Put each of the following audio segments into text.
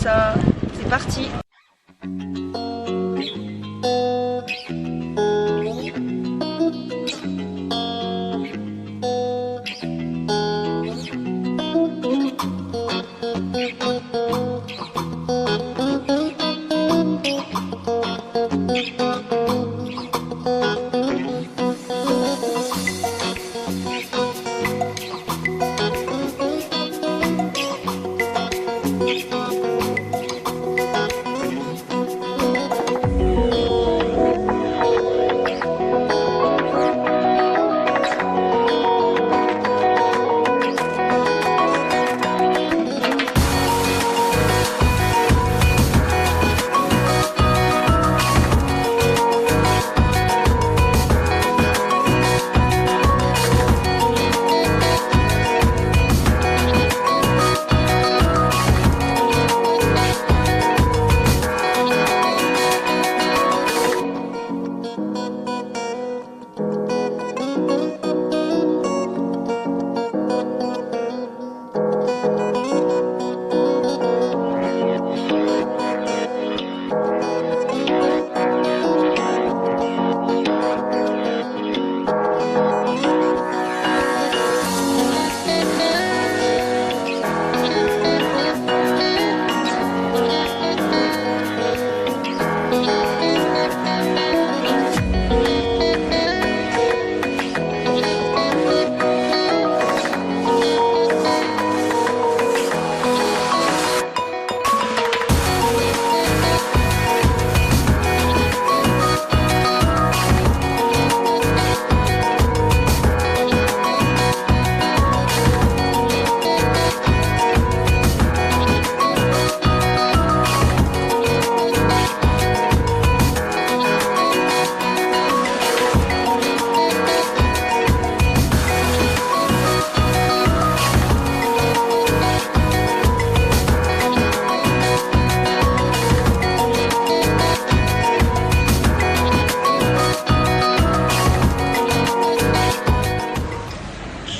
ça. C'est parti.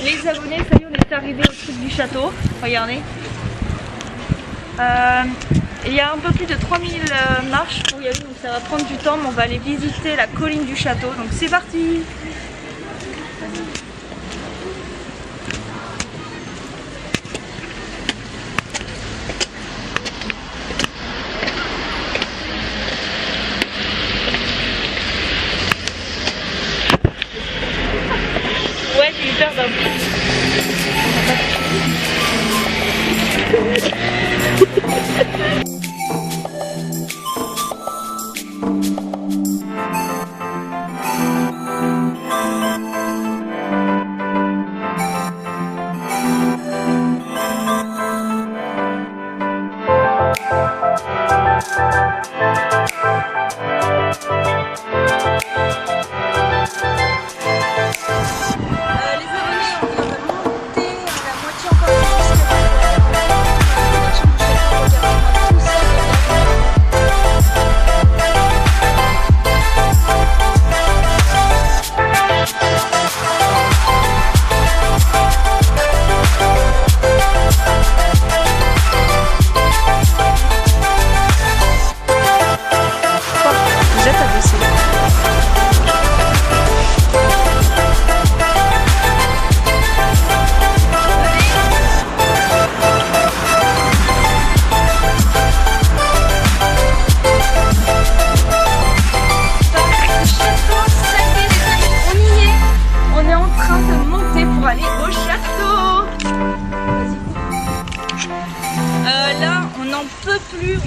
Les abonnés, ça y est, on est arrivé au truc du château. Regardez. Il y a un peu plus de 3000 marches pour y aller, donc ça va prendre du temps, mais on va aller visiter la colline du château. Donc c'est parti. Ouais, j'ai eu peur d'un coup.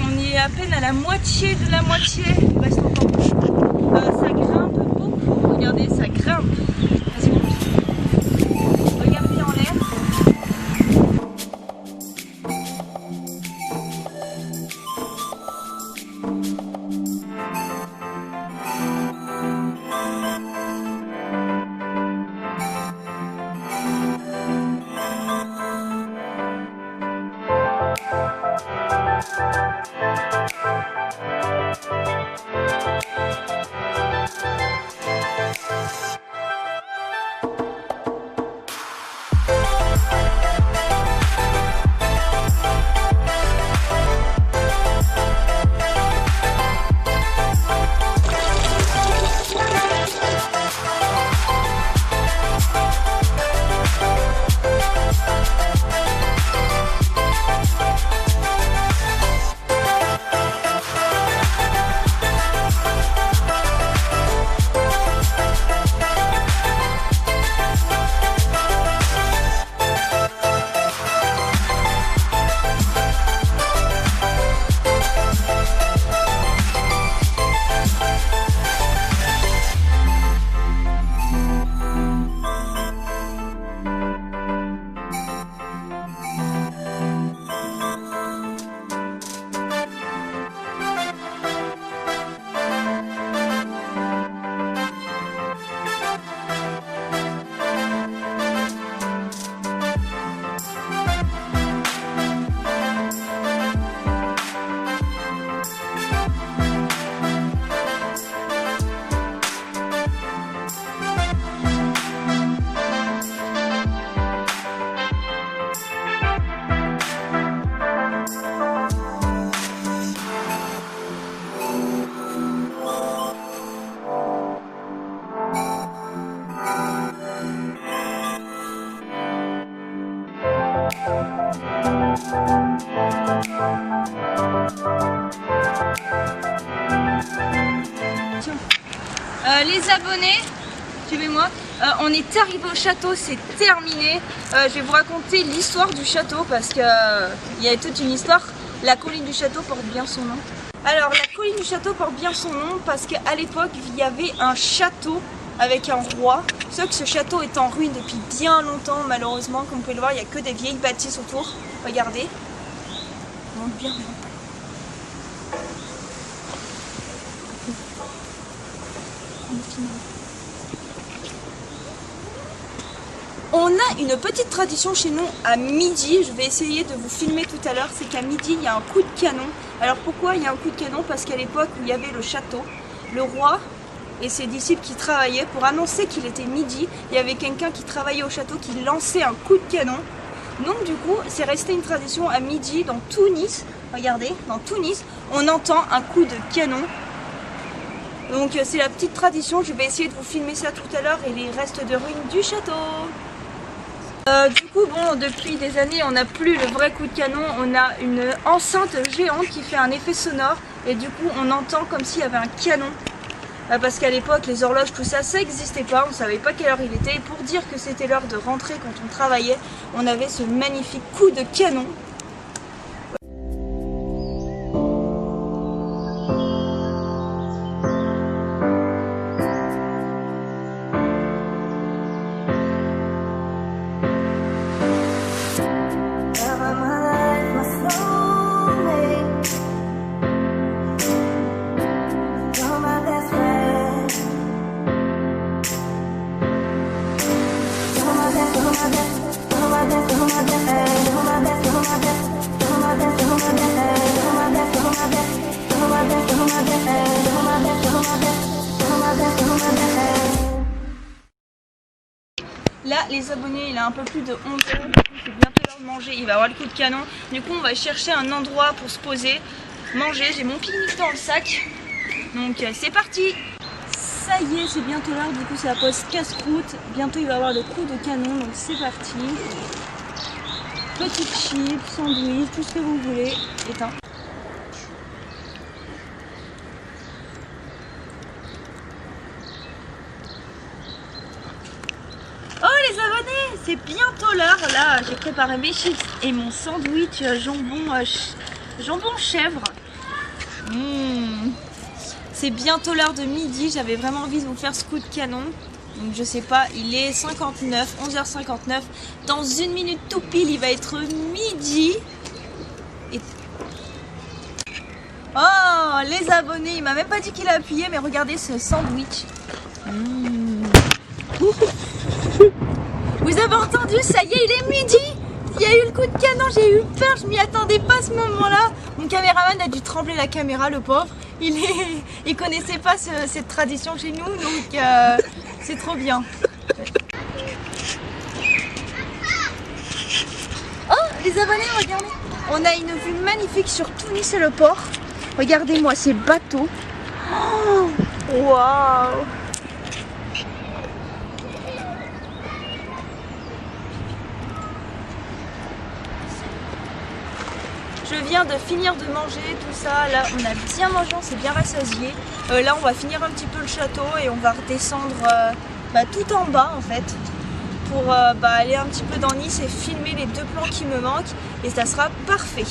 On y est à peine à la moitié de la moitié. Il reste encore beaucoup. Ça grimpe beaucoup. Regardez, ça grimpe. Vas-y, monte. Regardez en l'air. Les abonnés, suivez-moi, on est arrivé au château, c'est terminé. Je vais vous raconter l'histoire du château parce qu'il y a toute une histoire. La colline du château porte bien son nom. Alors la colline du château porte bien son nom parce qu'à l'époque il y avait un château avec un roi. Sauf que ce château est en ruine depuis bien longtemps malheureusement. Comme vous pouvez le voir, il n'y a que des vieilles bâtisses autour. Regardez. On monte bien. On a une petite tradition chez nous à midi, je vais essayer de vous filmer tout à l'heure, c'est qu'à midi il y a un coup de canon. Alors pourquoi il y a un coup de canon? Parce qu'à l'époque où il y avait le château, le roi et ses disciples qui travaillaient, pour annoncer qu'il était midi, il y avait quelqu'un qui travaillait au château qui lançait un coup de canon. Donc du coup c'est resté une tradition à midi dans tout Nice, regardez, dans tout Nice, on entend un coup de canon. Donc c'est la petite tradition, je vais essayer de vous filmer ça tout à l'heure et les restes de ruines du château. Du coup, bon, depuis des années, on n'a plus le vrai coup de canon, on a une enceinte géante qui fait un effet sonore et du coup, on entend comme s'il y avait un canon. Parce qu'à l'époque, les horloges, tout ça, ça n'existait pas, on ne savait pas quelle heure il était. Et pour dire que c'était l'heure de rentrer quand on travaillait, on avait ce magnifique coup de canon. Là, les abonnés, il a un peu plus de 11 heures, c'est bientôt l'heure de manger, il va avoir le coup de canon. Du coup, on va chercher un endroit pour se poser, manger. J'ai mon pique-nique dans le sac, donc c'est parti. Ça y est, c'est bientôt l'heure, du coup c'est la pause casse-croûte. Bientôt il va avoir le coup de canon, donc c'est parti. Petites chips, sandwich, tout ce que vous voulez. Éteins. Oh les abonnés, c'est bientôt l'heure. Là, j'ai préparé mes chips et mon sandwich jambon chèvre. C'est bientôt l'heure de midi, j'avais vraiment envie de vous faire ce coup de canon. Donc je sais pas, il est 11h59. Dans une minute tout pile, il va être midi. Et... oh, les abonnés, il m'a même pas dit qu'il a appuyé, mais regardez ce sandwich. Vous avez entendu, ça y est, il est midi. Il y a eu le coup de canon, j'ai eu peur, je m'y attendais pas à ce moment-là. Mon caméraman a dû trembler la caméra, le pauvre. Il connaissait pas cette tradition chez nous, donc c'est trop bien. Oh, les abonnés, regardez. On a une vue magnifique sur tout Nice et le port. Regardez-moi ces bateaux. Oh, waouh! Je viens de finir de manger tout ça, là on a bien mangé, on s'est bien rassasié. Là on va finir un petit peu le château et on va redescendre tout en bas en fait pour aller un petit peu dans Nice et filmer les 2 plans qui me manquent et ça sera parfait.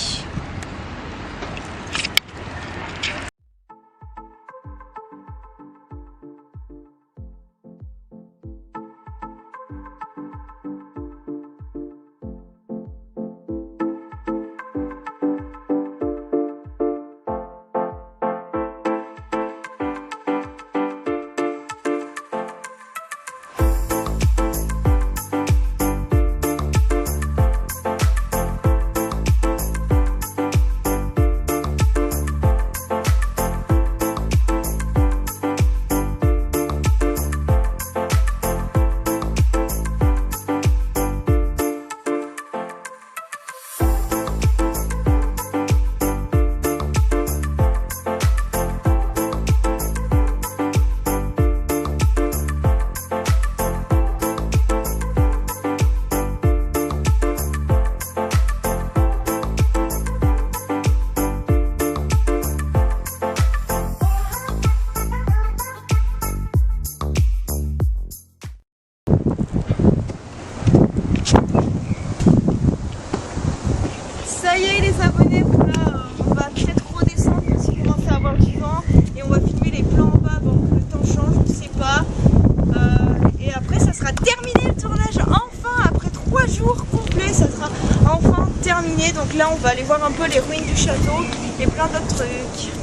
les abonnés, voilà, on va peut-être redescendre parce qu'il commence à avoir du vent et on va filmer les plans en bas avant que le temps change, je ne sais pas. Et après ça sera terminé le tournage, enfin après 3 jours complets ça sera enfin terminé. Donc là on va aller voir un peu les ruines du château et plein d'autres trucs.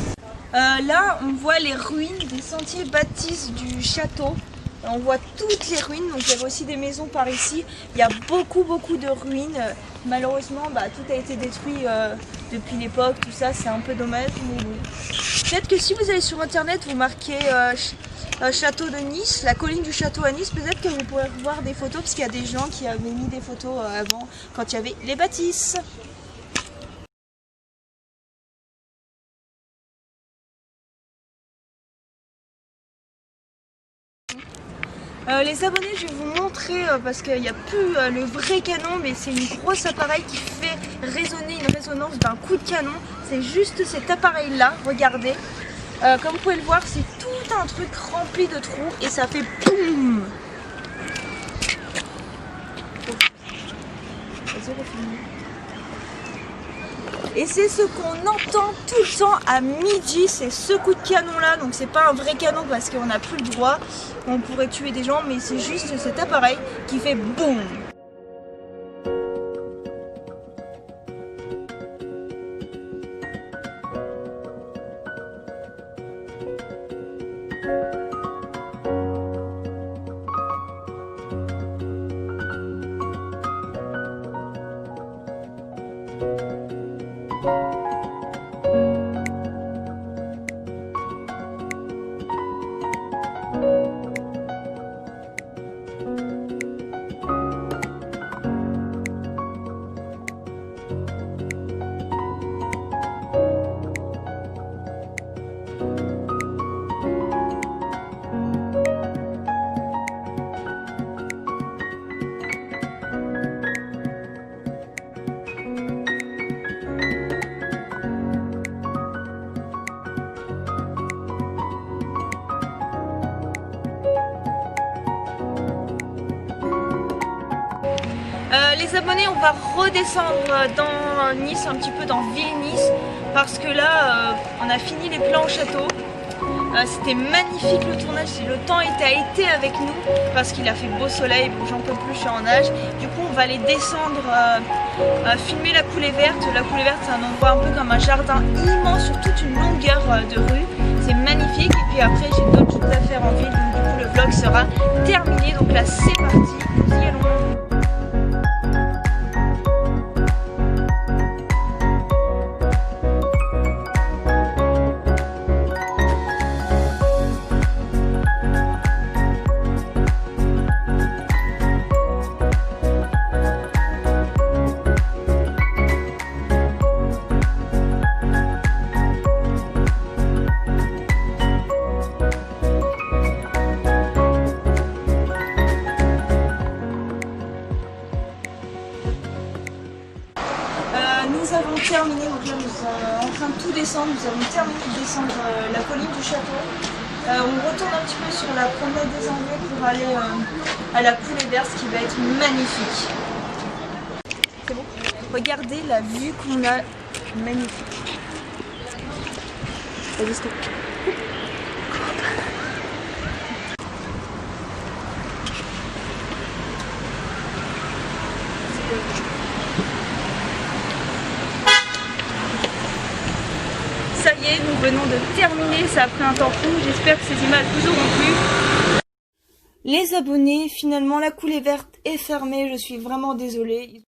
Là on voit les ruines des sentiers baptistes du château. On voit toutes les ruines, donc il y avait aussi des maisons par ici. Il y a beaucoup de ruines. Malheureusement tout a été détruit depuis l'époque, tout ça c'est un peu dommage, mais bon. Peut-être que si vous allez sur internet, vous marquez château de Nice, la colline du château à Nice, peut-être que vous pourrez voir des photos, parce qu'il y a des gens qui avaient mis des photos avant, quand il y avait les bâtisses. Les abonnés, je vais vous montrer parce qu'il n'y a plus le vrai canon, mais c'est une grosse appareil qui fait résonner une résonance d'un coup de canon. C'est juste cet appareil là, regardez. Comme vous pouvez le voir, c'est tout un truc rempli de trous et ça fait boum. Et c'est ce qu'on entend tout le temps à midi, c'est ce coup de canon là. Donc c'est pas un vrai canon parce qu'on n'a plus le droit, on pourrait tuer des gens, mais c'est juste cet appareil qui fait boum. Les abonnés, on va redescendre dans Nice, un petit peu dans Ville-Nice, parce que là, on a fini les plans au château. C'était magnifique le tournage, le temps a été avec nous, parce qu'il a fait beau soleil, bon j'en peux plus, je suis en nage. Du coup on va aller descendre, filmer la coulée verte. La coulée verte c'est un endroit un peu comme un jardin immense sur toute une longueur de rue. C'est magnifique et puis après j'ai d'autres choses à faire en ville, donc du coup le vlog sera terminé. Donc là c'est parti, nous y allons. Nous avons terminé, donc là nous sommes en train de tout descendre, nous avons terminé de descendre la colline du château. On retourne un petit peu sur la promenade des Anglais pour aller à la coulée verte qui va être magnifique. C'est bon. Regardez la vue qu'on a, magnifique. Vas-y, stop. Ça y est, nous venons de terminer, ça a pris un temps fou, j'espère que ces images vous auront plu. Les abonnés, finalement la coulée verte est fermée, je suis vraiment désolée.